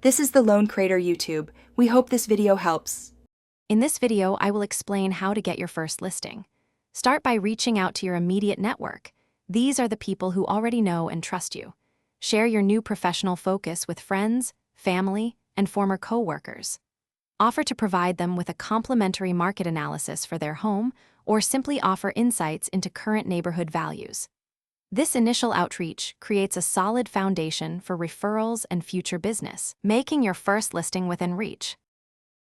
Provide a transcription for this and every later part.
This is the Lone Crater YouTube. We hope this video helps. In this video, I will explain how to get your first listing. Start by reaching out to your immediate network. These are the people who already know and trust you. Share your new professional focus with friends, family, and former co-workers. Offer to provide them with a complimentary market analysis for their home, or simply offer insights into current neighborhood values. This initial outreach creates a solid foundation for referrals and future business, making your first listing within reach.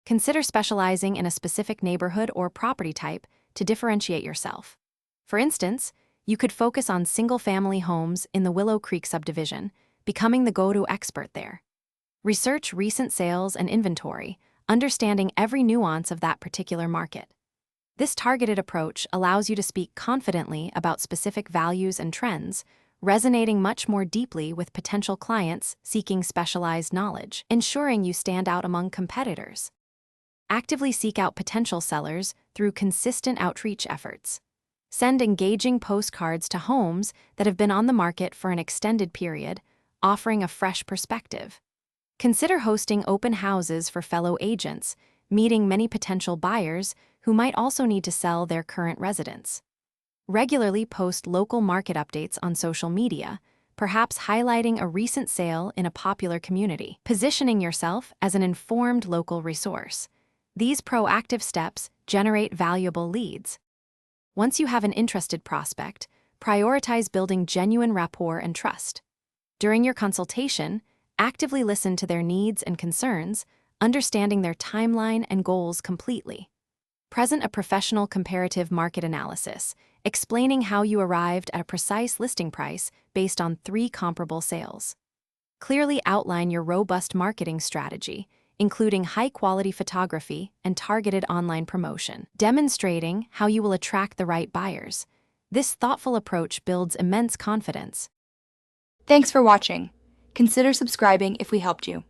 Consider specializing in a specific neighborhood or property type to differentiate yourself. For instance, you could focus on single-family homes in the Willow Creek subdivision, becoming the go-to expert there. Research recent sales and inventory, understanding every nuance of that particular market. This targeted approach allows you to speak confidently about specific values and trends, resonating much more deeply with potential clients seeking specialized knowledge, ensuring you stand out among competitors. Actively seek out potential sellers through consistent outreach efforts. Send engaging postcards to homes that have been on the market for an extended period, offering a fresh perspective. Consider hosting open houses for fellow agents, meeting many potential buyers who might also need to sell their current residence. Regularly post local market updates on social media, perhaps highlighting a recent sale in a popular community, positioning yourself as an informed local resource. These proactive steps generate valuable leads. Once you have an interested prospect, prioritize building genuine rapport and trust. During your consultation, actively listen to their needs and concerns, understanding their timeline and goals completely. Present a professional comparative market analysis, explaining how you arrived at a precise listing price based on 3 comparable sales. Clearly outline your robust marketing strategy, including high-quality photography and targeted online promotion, demonstrating how you will attract the right buyers. This thoughtful approach builds immense confidence. Thanks for watching. Consider subscribing if we helped you.